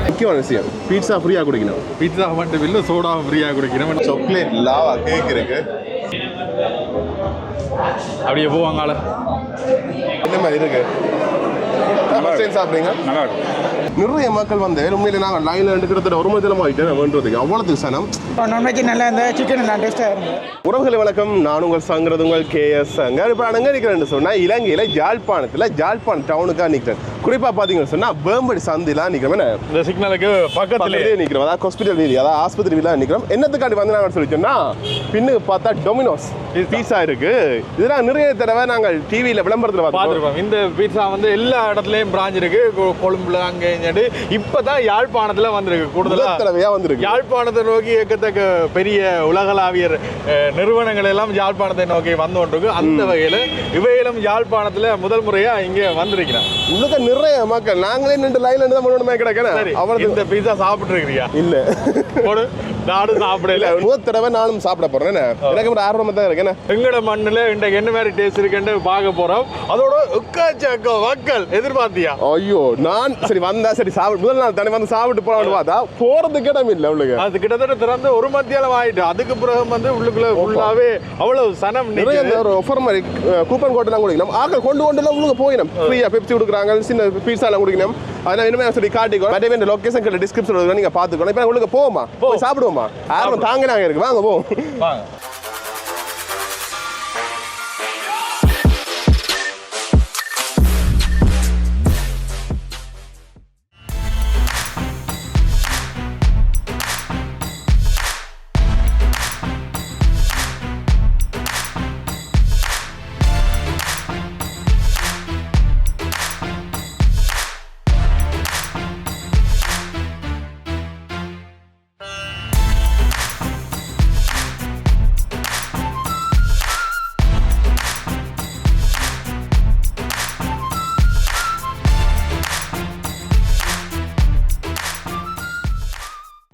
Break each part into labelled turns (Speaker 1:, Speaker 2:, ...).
Speaker 1: முக்கியமான விஷயம் பீட்சா ஃப்ரீயாக குடிக்கணும்.
Speaker 2: பீட்சா மட்டும் இல்லை, சோடா ஃப்ரீயாக குடிக்கணும்.
Speaker 1: சாக்லேட் லாவா கேக் இருக்கு.
Speaker 2: அப்படியே போவாங்கள
Speaker 1: இந்த மாதிரி இருக்கு. சாப்பிடுங்க,
Speaker 2: நல்லா இருக்கும்.
Speaker 1: நிறைய மக்கள் வந்து உண்மையிலே நாங்கள் லைனில் எடுக்கிறத ஒரு மணி நேரம் ஆகிட்டு வேண்டுறதுக்கு அவ்வளோது சனம்.
Speaker 3: நான்வெஜ் நல்லா இருந்தால் சிக்கன் நல்லா டேஸ்ட்டாக இருந்தது.
Speaker 1: உறவுகளை வணக்கம், நான் உங்கள் சங்கரது உங்கள் ks.shankar. இப்போ நான் எங்கே நிற்கிறேன்னு சொன்னால் இலங்கையில் ஜாழ்ப்பாணம் டவுனுக்காக நிற்கிறேன். குறிப்பாக பார்த்தீங்கன்னு சொன்னால் வேம்படி சந்திலாம் நிற்கிறோம்.
Speaker 2: இந்த சிக்னலுக்கு பக்கத்துலேயே நிற்கிறோம்.
Speaker 1: அதாவது ஹாஸ்பிட்டல் வீதி, அதாவது ஆஸ்பத்திரி வீதியில் நிற்கிறோம். என்னத்துக்காண்டி வந்து நாங்கள் சொல்லி சொன்னால் பின்னுக்கு பார்த்தா டொமினோஸ் பீட்சா இருக்குது. இதெல்லாம் நிறைய தடவை நாங்கள் டிவியில் விளம்பரத்தில் பார்த்துருக்கோம்.
Speaker 2: இந்த பீட்சா வந்து எல்லா இடத்துலையும் பிராஞ்ச் இருக்கு. கொழும்புல அங்கே இப்பதான் யாழ்ப்பாணத்துல வந்திருக்கு. கூடுதலாக வந்திருக்கு. யாழ்ப்பாணத்தை நோக்கி ஏற்கத்தக்க பெரிய உலகளாவிய நிறுவனங்கள் எல்லாம் யாழ்ப்பாணத்தை நோக்கி வந்து கொண்டிருக்கு. அந்த வகையில் இவையிலும் யாழ்ப்பாணத்துல முதல் முறையா இங்க வந்திருக்கிறேன்.
Speaker 1: உங்களுக்கு நிறைய மக்கள் நாங்களே நின்று லைன்ல இருந்து முன்னோடமே கிடக்கிறேன்.
Speaker 2: அவருக்கு இந்த பீட்சா சாப்பிட்டு இருக்கிறியா?
Speaker 1: இல்ல,
Speaker 2: நானும் சாப்பிடல.
Speaker 1: முதல் தடவை நானும் சாப்பிட போறேன். எனக்கு ஒரு ஆர்வமா தான் இருக்கேன்.
Speaker 2: எங்கட மண்ணுல இன்றைக்கு என்ன மாதிரி டேஸ்ட் இருக்குன்னு பார்க்க போறோம். அதோட உட்காச்சக்க மக்கள் எதிர்பார்த்தியா?
Speaker 1: ஐயோ, நான் சரி வந்தா சரி சாப்பிட்டு முதல் நாள் தானே வந்து சாப்பிட்டு போலான்னு பார்த்தா போறதுக்கு இடம் இல்லை. உங்களுக்கு
Speaker 2: அது கிட்டத்தட்ட திறந்து ஒரு மத்தியாலம் ஆயிட்டு. அதுக்கு பிறகு வந்து உள்ளுக்குள்ள ஃபுல்லாவே அவ்வளவு சனம்.
Speaker 1: நிறைய ஒரு ஆஃபர் மாதிரி கூப்பன் கோட் எல்லாம் கொடுக்கணும். ஆக்கள் கொண்டு உள்ளுக்கு போயிடும். ஃப்ரீயா பெப்சி கொடுக்குறாங்க, சின்ன பீட்சா எல்லாம் கொடுக்கணும். அதெல்லாம் இனிமே சொல்லி காட்டிக்கோ. அதே இந்த லொகேஷன் டிஸ்கிரிப்ஷன் நீங்க பாத்துக்கணும். இப்போ உங்களுக்கு போவோமா, போய் சாப்பிடுவோமா? ஆர்வம் தாங்கினாங்க இருக்கு. வாங்க போவோம்.
Speaker 2: வாங்க.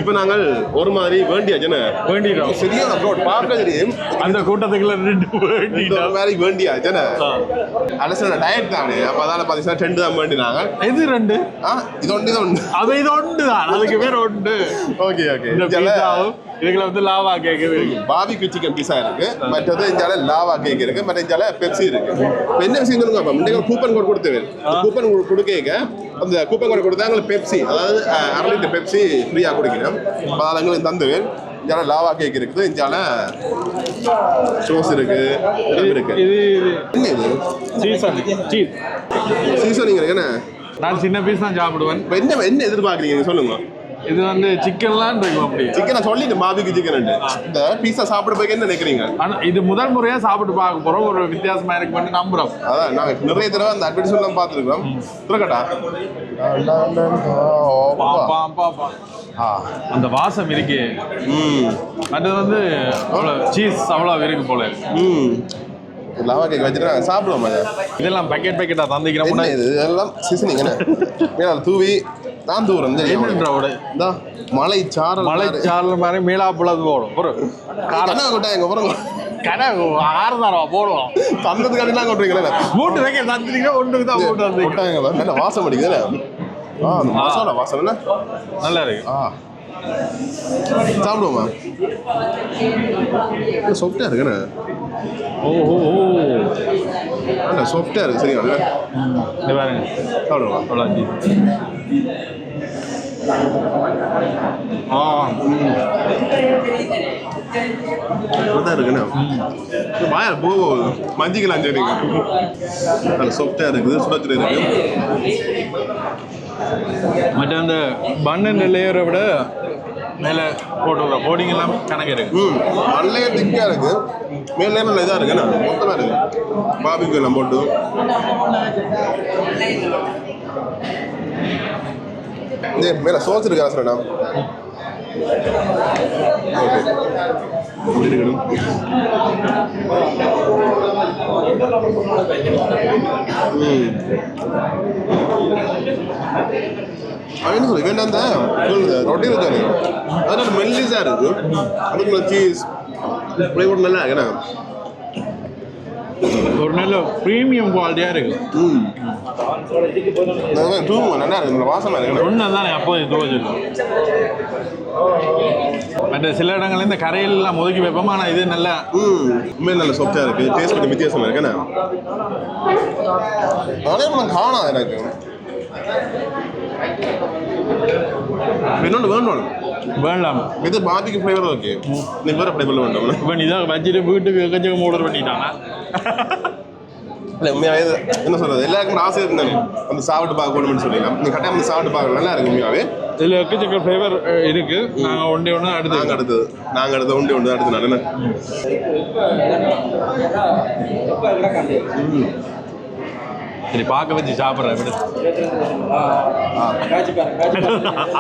Speaker 1: இப்போ நாங்கள் ஒரு மாதிரி வேண்டியாச்சுன்னு சரியான ப்ரோட் பார்க்க தெரியும்.
Speaker 2: அந்த கூட்டத்துக்குள்ள
Speaker 1: ஒரு மாதிரி வேண்டியாச்சுன்னு அலசன டயட் தானே. அப்போ அதால் பார்த்தீங்கன்னா 2 தான் வேண்டினாங்க.
Speaker 2: எது 2?
Speaker 1: இது ஒன்று
Speaker 2: அது இது ஒன்று தான். அதுக்கு பேர் ஒன்று.
Speaker 1: Okay okay.
Speaker 2: இதுல வந்து லாவா கேக் இருக்கு,
Speaker 1: பாபிக்யூ சிக்கன் பீஸா இருக்கு, மற்றது இஞ்சால லாவா கேக் இருக்கு, மற்ற இஞ்சால பெப்சி இருக்கு. இப்போ என்ன விஷயம் சொல்லுங்க, முன்னாடி கூப்பன் கோட் கொடுத்தேன். கூப்பன் கொடுக்க அந்த கூப்பன் கோட் கொடுத்தா எங்களுக்கு பெப்சி, அதாவது 1/2 லிட்டர் பெப்சி ஃப்ரீயாக குடிக்கணும். அதாவது எங்களுக்கு தந்துவேன். இஞ்சால லாவா கேக் இருக்குது, இஞ்சால சோஸ் இருக்கு, இருக்கு.
Speaker 2: இது
Speaker 1: என்ன இது சீசனிங் இருக்கு. என்ன
Speaker 2: நான் சின்ன பீஸ் தான் சாப்பிடுவேன்.
Speaker 1: என்ன எதிர்பார்க்குறீங்க சொல்லுங்க.
Speaker 2: இது வந்து சிக்கன்லாம் இருக்கும். அப்படி
Speaker 1: சிக்கனை சொல்லிட்டு பாபிக்கு சிக்கன் இந்த பீஸா சாப்பிட போய் என்ன நினைக்கிறீங்க?
Speaker 2: ஆனால் இது முதல் முறையாக சாப்பிட்டு பார்க்க போகிறோம். ஒரு வித்தியாசமாக இருக்கு பண்ணி நம்புகிறோம்.
Speaker 1: அதான் நாங்கள் நிறைய தடவை அந்த அட்வர்டைஸ்மெண்ட் பார்த்துருக்கோம். துறக்கட்டா
Speaker 2: அந்த வாசம் இருக்கு. அது வந்து அவ்வளோ சீஸ் அவ்வளோ இருக்கு போல.
Speaker 1: லாவா கேக் வச்சுட்டு சாப்பிடுவோம்.
Speaker 2: இதெல்லாம் பேக்கெட்டாக தந்திக்கிறோம்.
Speaker 1: இது எல்லாம் சீசனிங் மேலே தூவி தான் தூரம் மலை சாரல்
Speaker 2: மாதிரி மேலாப்புள்ளது போடும். ஒரு
Speaker 1: கொட்டாங்க
Speaker 2: கனவு 6,000 போடுவோம்.
Speaker 1: தந்ததுக்காண்டி தான் கொட்டுறீங்களா?
Speaker 2: மூட்டு வைக்க தந்துட்டீங்கன்னா ஒன்றுக்கு தான் மூட்டு வந்து
Speaker 1: கொட்டாங்க. நல்ல வாசம் அடிக்குது. மசாலா வாசம் என்ன
Speaker 2: நல்லா இருக்கு.
Speaker 1: சாப்பிடுவோமா? சாஃப்டா இருக்குண்ணே.
Speaker 2: ஓஹோ
Speaker 1: நல்லா சாஃப்டா இருக்கு. சரியா
Speaker 2: பாருங்க,
Speaker 1: சாப்பிடுவோமா? இருக்குண்ணா. வாயா போ மஞ்சிக்கலாம். சரிங்க, நல்ல சாஃப்டா இருக்குது, சுடத்துல இருக்கு.
Speaker 2: மற்ற அந்த பன்னு லேயரை விட மேலே போட்டு கோடிங் எல்லாம் கணக்கு இருக்கு.
Speaker 1: மல்லையே திக்காக இருக்கு, மேலே நல்ல இதாக இருக்குண்ணா. மொத்தமாக இருக்கு. பாபிக்கு எல்லாம் போட்டு மேலே சோஸ் இருக்கா சொல்லண்ணா? ஓகே, இருக்கணும். அப்படின்னு சொல்லி வேண்டாம். அந்த ரொட்டி இருக்காரு அதனால மெல்லிஸாக இருக்கு. அதுக்குள்ள சீஸ் ஃப்ளேவர் நல்லா இருக்குண்ணா.
Speaker 2: ஒரு நல்ல ப்ரீமியம் குவாலிட்டியாக இருக்கு.
Speaker 1: நல்லா இருக்கு, வாசமாக இருக்கு.
Speaker 2: ஒன்று தானே அப்போது துவச்சிருக்கோம். மற்ற சில இடங்கள்ல இந்த கரையெல்லாம் ஒதுக்கி வைப்போம். ஆனால் இது நல்லா
Speaker 1: உண்மையில நல்ல சாஃப்டாக இருக்குது. டேஸ்ட் கொஞ்சம் வித்தியாசமாக இருக்குண்ணே. அதே போல காணாது எனக்கு. இன்னொன்று வேண்டாம் இது பாதிக்கு ஃப்ளேவர் ஓகே. நீ வேறு அப்படி பண்ண வேண்டாம்.
Speaker 2: இப்போ நீ தான் வச்சுட்டு வீட்டுக்கு கொஞ்சம் ஆர்டர் பண்ணிட்டானா?
Speaker 1: இல்லை உண்மையாகவே என்ன சொல்கிறது, எல்லாருக்கும் ஆசை இருந்தாங்க அந்த சாப்பிட்டு பார்க்கணும்னு சொல்லிடலாம். நீ கட்டாயம் வந்து சாப்பிட்டு பார்க்க நல்லா இருக்கு. உண்மையாகவே
Speaker 2: இதில் எக்கச்சக்க ஃப்ளேவர் இருக்கு. நாங்கள் ஒன்றே ஒன்று அடுத்து
Speaker 1: நாங்கள் அடுத்து ஒன்றே அடுத்து நான் என்ன
Speaker 2: சரி பார்க்க வச்சு சாப்பிட்றேன் விடு.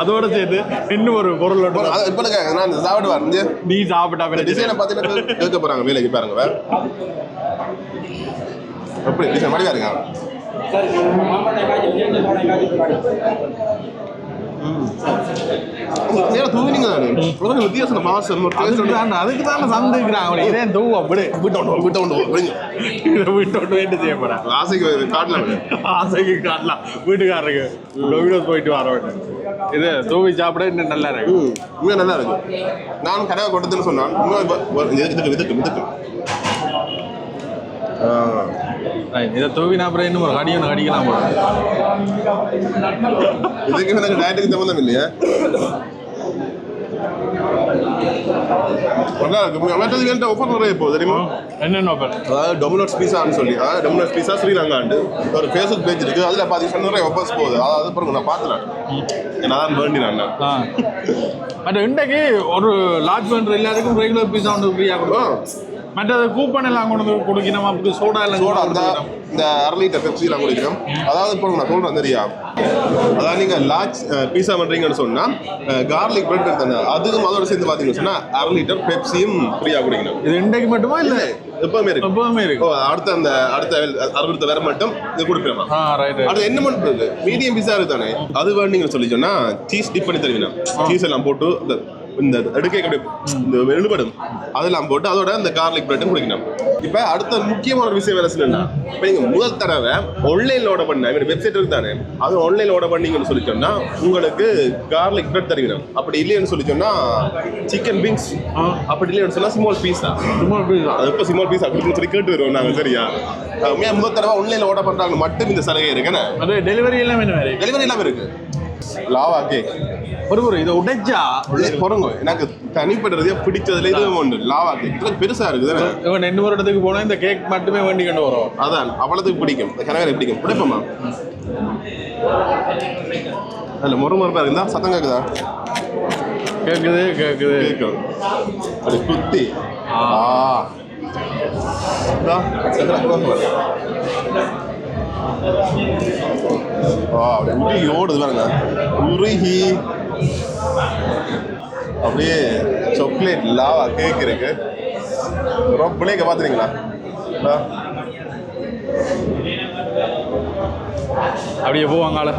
Speaker 2: அதோட சேர்த்து இன்னும் ஒரு பொருள்
Speaker 1: இப்போ நான் சாப்பிட்டு வரேன்.
Speaker 2: நீ சாப்பிட்டா
Speaker 1: டிசைனை பார்த்தீங்கன்னா கேட்க போகிறாங்க வேலைக்கு பாருங்க. வேறு எப்படி டிசைன் மடிவாக இருக்கா? தூவினீங்க வித்தியாசம் மாசம்
Speaker 2: அதுக்கு தானே சந்துக்கிறாங்க. இதே தூ அப்படி வீட்டோண்டு வேண்டு செய்ய போறேன்.
Speaker 1: ஆசைக்கு
Speaker 2: காட்டலாம் வீட்டுக்காரருக்கு டொமினோஸ் போயிட்டு வர வேண்டும். இது தூவி சாப்பிட இன்னும் நல்லா இருக்கு.
Speaker 1: இன்னும் நல்லா இருக்கு. நான் கனவை கொண்டதுன்னு சொன்னான். இதுக்கு
Speaker 2: இதை தூவினா அப்புறம் இன்னும் ஒரு கடியும் கடிக்கலாம்.
Speaker 1: இதுக்கு எனக்கு டயட்டுக்கு சம்மந்தம் இல்லையா? நல்லா இருக்கு. ஆஃபர் நிறைய போகுது தெரியுமா?
Speaker 2: என்னென்ன ஆஃபர்?
Speaker 1: அதாவது டொமினோஸ் பீஸான்னு சொல்லி, அதாவது டொமினோஸ் பீஸா ஸ்ரீலங்காண்டு ஒரு ஃபேஸ்புக் பேஜ் இருக்கு. அதில் பார்த்தீங்கன்னா நிறைய ஆஃபர்ஸ் போகுது. அதாவது பாருங்க நான் பார்த்துறேன். நான் தான் வேண்டினேன்.
Speaker 2: பட் இன்றைக்கு ஒரு லார்ஜ் பண்ற எல்லாருக்கும் ரெகுலர் பீஸா வந்து ஃப்ரீயாக கொடுக்கும். மற்றது கூப்பன் எல்லாம் கொண்டு வந்து கொடுக்கணும். அப்படி சோடா
Speaker 1: இந்த 1/2 லிட்டர் பெப்சிலாம் குடிக்கிறோம். அதாவது இப்போ நான் சொல்கிறேன் தெரியா, அதாவது நீங்கள் லார்ஜ் பீஸா பண்ணுறீங்கன்னு சொன்னால் கார்லிக் பிரெட் எடுத்தாங்க. அதுக்கும் அதோட சேர்ந்து பார்த்தீங்கன்னு சொன்னால் 1/2 லிட்டர் பெப்சியும் ஃப்ரீயாக குடிக்கணும்.
Speaker 2: இது இன்றைக்கு மட்டுமா இல்லை
Speaker 1: எப்பவுமே இருக்கு? அடுத்த வேற மட்டும் இது கொடுக்குறோம். அது என்ன மட்டும் இருக்கு, மீடியம் பீஸா இருக்கு தானே, அது வேணுங்கன்னு சொல்லி சொன்னா சீஸ் டிப் பண்ணி தருவீங்க. சீஸ் எல்லாம் போட்டு இந்த அடுக்கை இந்த எழுபடும் அதெல்லாம் போட்டு அதோட அந்த கார்லிக் பிரெட்டும் குடிக்கணும். இப்போ அடுத்த முக்கியமான ஒரு விஷயம் வேலை என்னன்னா, இப்போ நீங்கள் முதல் தடவை ஆன்லைனில் ஆர்டர் பண்ண வெப்சைட் இருக்கு தானே, அது ஆன்லைனில் ஆர்டர் பண்ணீங்கன்னு சொல்லி சொன்னால் உங்களுக்கு கார்லிக் பிரெட் தருவீங்க. அப்படி இல்லைன்னு சொல்லி சொன்னால் சிக்கன் விங்ஸ், அப்படி இல்லைன்னு சொன்னால் ஸ்மால் பீஸா அது இப்போ ஸ்மால் பீஸா கொடுக்குன்னு சொல்லி கேட்டு வருவோம் நாங்கள். சரியா? முதல் தடவை ஆன்லைனில் ஆர்டர் பண்ணுறாங்க மட்டும் இந்த சலுகை இருக்குன்னு.
Speaker 2: அது டெலிவரி
Speaker 1: எல்லாமே இருக்கு. லாவா கேக்
Speaker 2: ஒரு இதை உடைச்சா
Speaker 1: பொறுங்க. எனக்கு தனிப்படுறதே பிடிச்சதுல இது ஒன்று லாவா கேக். இது பெருசா இருக்குது.
Speaker 2: இவன் இன்னொரு இடத்துக்கு போனா இந்த கேக் மட்டுமே வேண்டி கொண்டு வரும்.
Speaker 1: அதான் அவ்வளவுக்கு பிடிக்கும். கனவே பிடிக்கும். பிடிப்போமா? அதில் மொறுமொறுப்பா இருந்தா சத்தம் கேட்குதா? கேட்கும். அப்படி குத்தி உருகி ஓடுது பாருங்க. உருகி அப்படியே சாக்லேட் லாவா கேக் இருக்கு. ரொம்ப பிள்ளைங்க பார்த்துறீங்களா?
Speaker 2: அப்படியே போவாங்கால.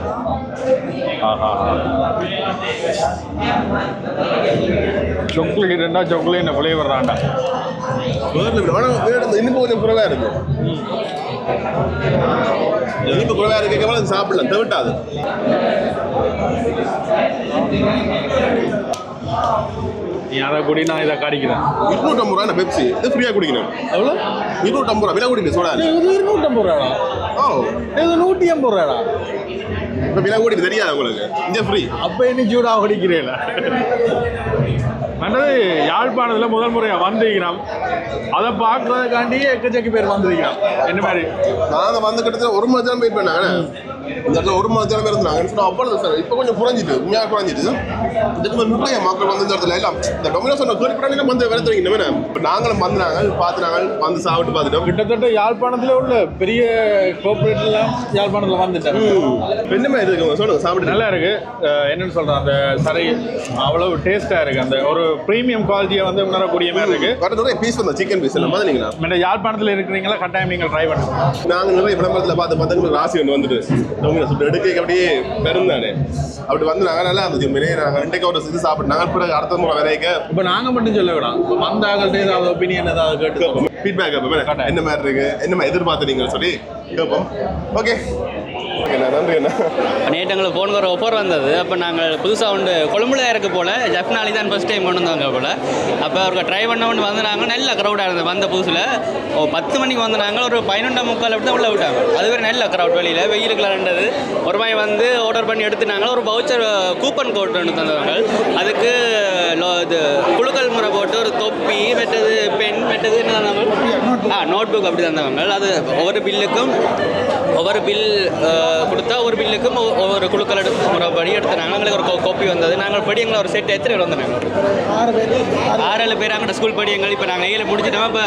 Speaker 2: சாக்லேட் சாக்லேட் ஃப்ளேவர் தான்டா.
Speaker 1: இன்னும் கொஞ்சம் குறைவா இருக்கு. இனிப்பு குறைவா இருக்க சாப்பிடலாம், தவிட்டாது.
Speaker 2: நீ அதை குடி, நான் இதை காடிக்கிறேன்.
Speaker 1: 250 ரூபா பெப்சி இது ஃப்ரீயா குடிக்கணும்.
Speaker 2: எவ்வளோ?
Speaker 1: 250 ரூபா விலை குடிக்கணும். சோடா
Speaker 2: இது 250 ரூபாடா. இது 180 ரூபாடா.
Speaker 1: இப்போ விலை கூட்டிட்டு தெரியாது உங்களுக்கு. இங்கே ஃப்ரீ.
Speaker 2: அப்போ என்ன சூடாக குடிக்கிறேன். மற்றது யாழ்ப்பாணத்தில் முதல் முறையாக வந்திருக்கிறோம். அதை பார்க்கறதுக்காண்டி எக்கச்சக்க பேர் வந்திருக்கிறோம். என்ன மாதிரி
Speaker 1: நாங்கள் வந்து கிட்டத்தட்ட 1 மணி நேரம் வெயிட் பண்ணாங்க. இந்த இடத்துல 1 மணி நேரம் இருந்தாங்க. அவ்வளோ சார் இப்போ கொஞ்சம் குறைஞ்சிட்டு, உண்மையாக குறைஞ்சிட்டு. இதுக்கு நிறைய மக்கள் வந்து இந்த இடத்துல எல்லாம் இந்த டொமினோஸ் கேள்விப்பட்டாங்க வந்து வேலை தெரிவிக்கணும். இப்போ நாங்களும் வந்தாங்க, பார்த்துனாங்க, வந்து சாப்பிட்டு பார்த்துட்டோம்.
Speaker 2: கிட்டத்தட்ட யாழ்ப்பாணத்தில் உள்ள பெரிய கோஆப்ரேட்லாம் யாழ்ப்பாணத்தில் வந்துட்டேன்.
Speaker 1: என்ன மாதிரி இருக்கு சொல்லுங்க. சாப்பிட்டு
Speaker 2: நல்லா இருக்கு. என்னன்னு சொல்கிறேன், அந்த சரி அவ்வளவு டேஸ்ட்டாக இருக்குது. அந்த ஒரு ப்ரீமியம் குவாலிட்டியை வந்து உணரக்கூடிய மாதிரி இருக்கு.
Speaker 1: நிறைய பீஸ் வந்து சிக்கன் பீஸ் எல்லாம் பார்த்தீங்களா?
Speaker 2: இந்த யாழ்ப்பாணத்தில் இருக்கிறீங்களா, கட்டாயம் நீங்கள் ட்ரை பண்ணுங்க.
Speaker 1: நாங்கள் நிறைய விளம்பரத்தில் பார்த்து ராசி ஒன்று வந்துட்டு எடுக்க அப்படியே பெருந்தானே அப்படி வந்து நாங்கள் நல்லா இருந்துச்சு. நாங்கள் இன்றைக்கு ஒரு இது சாப்பிட்டு நாங்கள் பிறகு அடுத்த முறை வரைக்கும்
Speaker 2: இப்போ நாங்கள் மட்டும் சொல்ல விடாம். வந்த ஆகள்கிட்ட ஏதாவது ஒப்பீனியன் ஏதாவது கேட்டு
Speaker 1: ஃபீட்பேக் கேட்போம் என்ன மாதிரி இருக்கு என்ன மாதிரி எதிர்பார்த்தீங்கன்னு சொல்லி கேட்போம். ஓகே ஓகேண்ணா, நன்றி அண்ணா.
Speaker 4: நேற்று எங்களுக்கு ஃபோனுக்கு ஒரு ஆஃபர் வந்தது. அப்போ நாங்கள் புதுசாக ஒன்று கொழும்புல இருக்க போல் ஜஃப்னாலி தான் ஃபஸ்ட் டைம் கொண்டு வந்தாங்க போல். அப்போ அவருக்கு ட்ரை பண்ண ஒன்று வந்தாங்க. நல்ல க்ரௌடாக இருந்தது. வந்த புதுசில் 10 மணிக்கு வந்தாங்க. ஒரு 11:45 அப்படி தான் உள்ளே விட்டாங்க. அது வேறு நல்ல க்ரௌட் வெளியில் வெயிலுக்குள்ள இருந்தது. ஒரு மாதிரி வந்து ஆர்டர் பண்ணி எடுத்துனாங்க. ஒரு பவுச்சர் கூப்பன் கோட் ஒன்று தந்தவங்க. அதுக்கு இது குழுக்கள் முறை போட்டு ஒரு தொப்பி மெட்டது பென் மெட்டது என்ன தந்தாங்க, நோட் புக் அப்படி தந்தவங்க. அது ஒவ்வொரு பில்லுக்கும் ஒவ்வொரு பில் கொடுத்தா ஒரு பில்லுக்கும் ஒவ்வொரு குழுக்கள் முறைப்படி எடுத்துனாங்க. எங்களுக்கு ஒரு கோப்பி வந்தது. நாங்கள் படி எங்களை ஒரு செட் எத்தனை பேர் வந்தாங்க? 6-7 பேர் அங்கே ஸ்கூல் படி எங்கள். இப்போ நாங்கள் 7 முடிச்சிட்டோம். இப்போ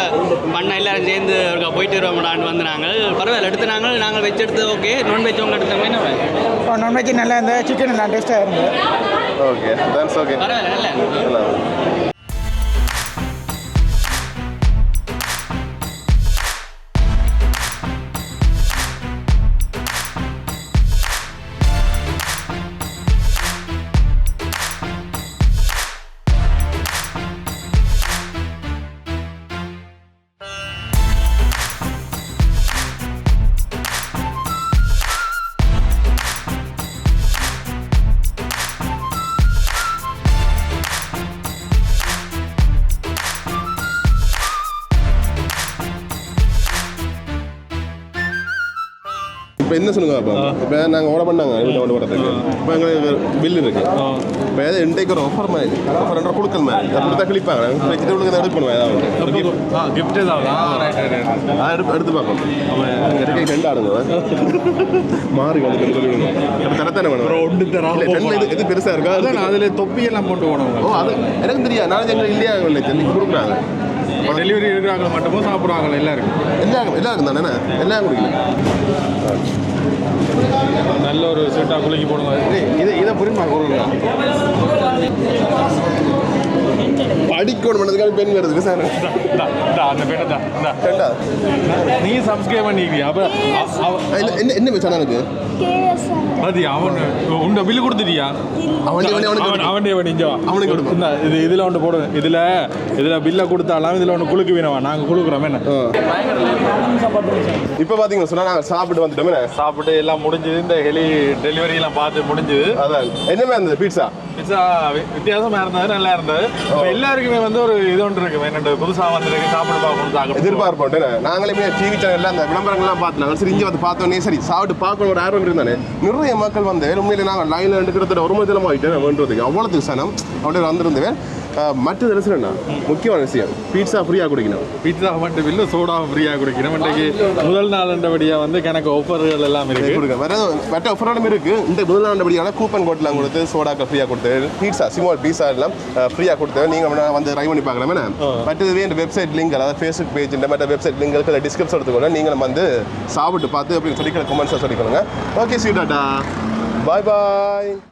Speaker 4: பண்ண எல்லாரும் சேர்ந்து போயிட்டு வருவோம்டான்னு வந்து நாங்கள் பரவாயில்ல எடுத்துனாங்க. நாங்கள் வெஜ் எடுத்து ஓகே. நான்வெஜ் உங்களை எடுத்தோமே என்ன
Speaker 3: நான்வெஜ் நல்லா இருந்தது, சிக்கன் நல்லா டேஸ்ட்டாக இருந்தது.
Speaker 1: Okay thanks. ஓகே
Speaker 4: பரவாயில்ல நல்லா.
Speaker 1: இப்போ என்ன சொல்லுங்க அப்போ இப்போ நாங்கள் ஆர்டர் பண்ணாங்க வீட்டில் கொண்டு வரதுக்கு. இப்போ எங்களுக்கு பில் இருக்கு. இப்போ ஏதாவது இன்றைக்கு ஒரு ஆஃபர் மாதிரி ஆஃபர் கொடுக்கல் மாதிரி அப்படி தான் கிளிப்பாங்க. வெஜிடபிளுக்கு தான் எடுத்து பண்ணுவேன். ஏதாவது
Speaker 2: கிஃப்ட்
Speaker 1: எடுத்து பார்ப்போம். எடுக்க 2 ஆடுங்க மாறி வந்து சொல்லிவிடுங்க. தரத்தானே வேணும். எது பெருசாக இருக்கா
Speaker 2: அதில் தொப்பியெல்லாம் போட்டு போனோம்.
Speaker 1: ஓ அது எனக்கு தெரியாது. நாளைக்கு எங்களுக்கு இல்லையா இல்லை சென்னைக்கு கொடுக்குறாங்க.
Speaker 2: டெலிவரி இருக்கிறாங்க மட்டுமோ சாப்பிட்றாங்க
Speaker 1: எல்லாருக்கும் தானே எல்லாம் குடிக்கல.
Speaker 2: நல்ல ஒரு சீட்டாக குளிக்கி போடுங்க.
Speaker 1: இதை புரியுமா கொடுங்க படிக்கணும் பண்ணதுக்காக பெண் வருது சார்.
Speaker 2: அந்த பெண்ணை தான் நீ சப்ஸ்கிரைப் பண்ணிக்கிறியா? அப்போ
Speaker 1: என்ன பேசானா எனக்கு
Speaker 2: அது அவன் உண்ட பில்லு கொடுத்துட்டியா? அவனுக்கு இது இதில் ஒன்று போடுங்க. இதில் பில்லை கொடுத்தாலும் இதில் ஒன்று குழுக்கு வேணவா? நாங்கள் குழுக்குறோம் என்ன.
Speaker 1: இப்போ பார்த்தீங்கன்னா சொன்னால் நாங்கள் சாப்பிட்டு வந்துட்டோமே.
Speaker 2: சாப்பிட்டு எல்லாம் முடிஞ்சுது. இந்த டெலிவரியெல்லாம் பார்த்து முடிஞ்சுது.
Speaker 1: அதான் என்னமே இருந்தது பீட்சா
Speaker 2: வித்தியாசமாக இருந்தது, நல்லா இருந்தது. எல்லாருக்குமே வந்து ஒரு இது ஒன்று இருக்கு. என்னோட புதுசாக வந்துருக்கு சாப்பிட்டு பார்க்கணும்
Speaker 1: எதிர்பார்ப்போம். நாங்களுமே டிவி சேனல்ல அந்த விளம்பரங்கள்லாம் பார்த்துனாங்க. சரி இங்கே வந்து பார்த்தோன்னே சரி சாப்பிட்டு பார்க்கணும் ஒரு ஆர்வம் இருந்தானே. நிறைய மக்கள் வந்து உண்மையிலே நாங்கள் லைனில் கிட்டத்தட்ட 1 மணி நேரம் ஆகிட்டேன் வேண்டுறதுக்கு. அவ்வளோத்துக்கு சனம் அப்படியே வந்திருந்தேன். மற்றது என்ன முக்கியமான விஷயம் பீட்சா ஃப்ரீயாக குடிக்கணும்.
Speaker 2: பீட்சா மட்டும் இல்லை, சோடா ஃப்ரீயாக குடிக்கணும். இன்றைக்கு முதல் நாளண்டபடியாக வந்து கணக்கு ஆஃபர்கள் எல்லாம் இருக்குது.
Speaker 1: மற்ற ஆஃபரோடும் இருக்குது. இந்த முதல் நாளண்டபடியான கூப்பன் கோட்லாம் கொடுத்து சோடாக்கள் ஃப்ரீயாக கொடுத்து பீட்சா சிமால் பீட்சா எல்லாம் ஃப்ரீயாக கொடுத்து நீங்கள் வந்து ட்ரை பண்ணி பார்க்கலாமே. மற்றதுவே இந்த வெப்சைட் லிங்க் அதாவது ஃபேஸ்புக் பேஜ் இந்த மாதிரி வெப்சைட் லிங்க் இருக்கிற டிஸ்கிரிப்ஷன் எடுத்துக்கொள்ள நீங்களும் வந்து சாப்பிட்டு பார்த்து அப்படின்னு சொல்லி கமெண்ட்ஸாக சொல்லிக்கணுங்க. ஓகே ஸ்வீட்டாட்டா பாய் பாய்.